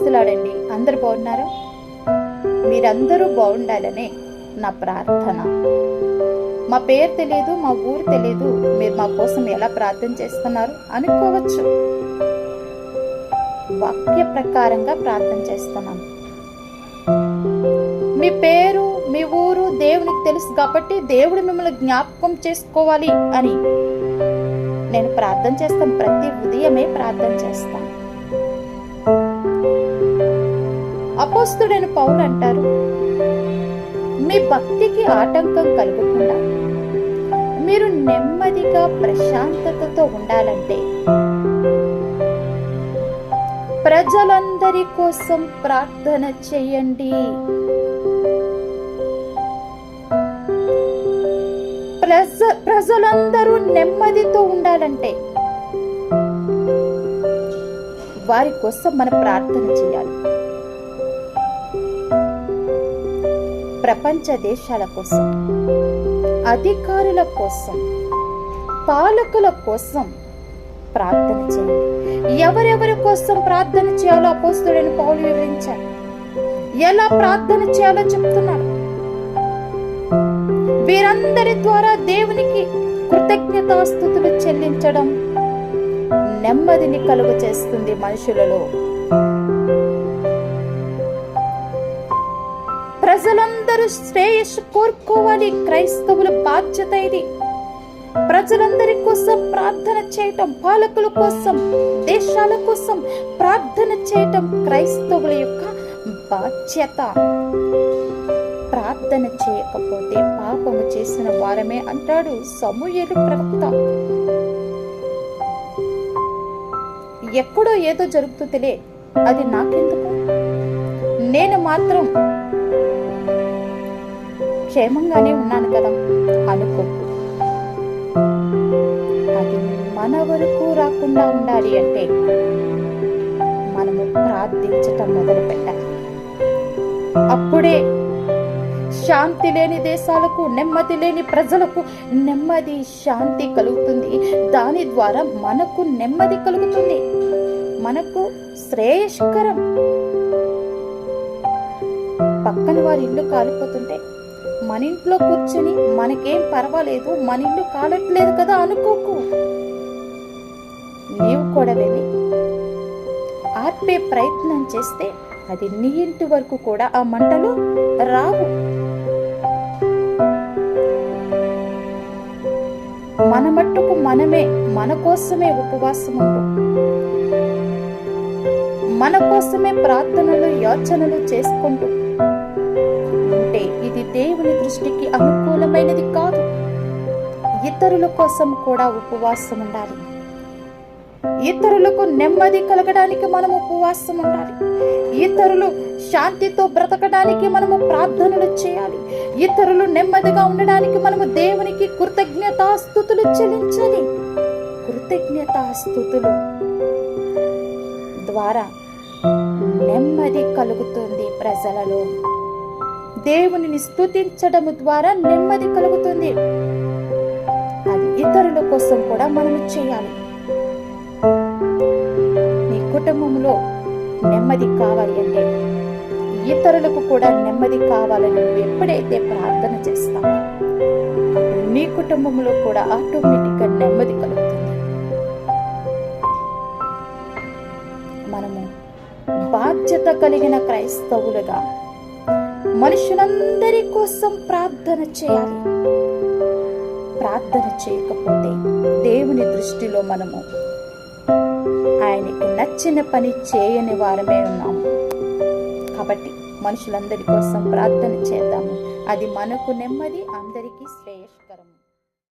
ప్రైస్తులాడండి. అందరు బాగున్నారా? మీరందరూ బాగుండాలనే నా ప్రార్థన. మా పేరు తెలియదు, మా ఊరు తెలియదు, మీరు మా కోసం ఎలా ప్రార్థన చేస్తున్నారు అనుకోవచ్చు. వాక్య ప్రకారంగా ప్రార్థన చేస్తున్నాను. మీ పేరు, మీ ఊరు దేవునికి తెలుసు కాబట్టి దేవుడు మిమ్మల్ని జ్ఞాపకం చేసుకోవాలి అని నేను ప్రార్థన చేస్తాను. ప్రతి ఉదయమే ప్రార్థన చేస్తాను. అపోస్తలుడైన పౌలు అంటారు, మీ భక్తికి ఆటంకం కలగకుండా మీరు నెమ్మదిగా ప్రశాంతతతో ఉండాలంటే ప్రజలందరి కోసం ప్రార్థన చేయండి. ప్రజలందరూ నెమ్మదితో ఉండాలంటే వారి కోసం మనం ప్రార్థన చేయాలి. ప్రపంచ దేశాల కోసం, అధికారుల కోసం, పాలకుల కోసం ప్రార్థన చేయండి. ఎవరెవరి కోసం ప్రార్థన చేయాలో అపోస్తలుడైన పౌలు వివరించారు. ఎలా ప్రార్థన చేయాలో చెప్తున్నాడు. వీరందరి ద్వారా దేవునికి కృతజ్ఞతాస్తుతులు చెల్లించడం నెమ్మదిని కలుగు చేస్తుంది మనుషులలో. ప్రజలందరూ శ్రేయస్సు కోరుకోవాలి. క్రైస్తవుల బాధ్యత ఇది. ప్రజలందరి కోసం ప్రార్థన చేయటం, పాలకుల కోసం, దేశాల కోసం ప్రార్థన చేయటం క్రైస్తవుల యొక్క బాధ్యత. ప్రార్థన చేయకపోతే పాపము చేసిన వారమే అంటాడు సమూయేలు ప్రవక్త. ఎక్కడో ఏదో జరుగుతుందిలే, అది నాకెందుకు, నేను మాత్రం క్షేమంగానే ఉన్నాను కదా అనుకోకు. అది మన వరకు రాకుండా ఉండాలి అంటే మనము ప్రార్థించటం మొదలు పెట్టాలి. అప్పుడే శాంతి లేని దేశాలకు, నెమ్మది లేని ప్రజలకు నెమ్మది, శాంతి కలుగుతుంది. దాని ద్వారా మనకు నెమ్మది కలుగుతుంది, మనకు శ్రేయస్కరం. పక్కన వారి ఇల్లు కాలిపోతుంటే మన ఇంట్లో కూర్చొని మనకేం పర్వాలేదు, మన ఇల్లు కాలట్లేదు కదా అనుకోకు. నీవు కూడా వెళ్ళి ఆర్పే ప్రయత్నం చేస్తే అది నీ ఇంటి వరకు కూడా ఆ మంటలు రావు. మన మట్టుకు మనమే, మన కోసమే ఉపవాసం ఉంటూ, మన కోసమే ప్రార్థనలు, యాచనలు చేసుకుంటూ ఉంటే ఇది దేవుని దృష్టికి అనుకూలమైనది కాదు. ఇతరుల కోసం కూడా ఉపవాసం ఉండాలి. ఇతరులకు నెమ్మది కలగడానికి మనము ఉపవాసం ఉండాలి. ఇతరులు శాంతితో బ్రతకడానికి మనము ప్రార్థనలు చేయాలి. ఇతరులు నెమ్మదిగా ఉండడానికి మనము దేవునికి కృతజ్ఞతాస్తుతులు చెల్లించాలి. కృతజ్ఞతాస్తుతులు ద్వారా నెమ్మది కలుగుతుంది ప్రజలలో. దేవునిని స్తుతించడం ద్వారా నెమ్మది కలుగుతుంది. అది ఇతరుల కోసం కూడా మనము చేయాలి. నీ కుటుంబంలో నెమ్మది కావాలి అంటే, ఇతరులకు కూడా నెమ్మది కావాలని నువ్వు ఎప్పుడైతే ప్రార్థన చేస్తావో నీ కుటుంబంలో కూడా ఆటోమేటిక్గా నెమ్మది కలుగుతుంది. మనము బాధ్యత కలిగిన క్రైస్తవులుగా మనుషులందరి కోసం ప్రార్థన చేయాలి. ప్రార్థన చేయకపోతే దేవుని దృష్టిలో మనము ఆయనకి నచ్చిన పని చేయని వారమే ఉన్నాము. కాబట్టి మనుషులందరి కోసం ప్రార్థన చేద్దాము. అది మనకు నెమ్మది, అందరికీ శ్రేయస్కరం.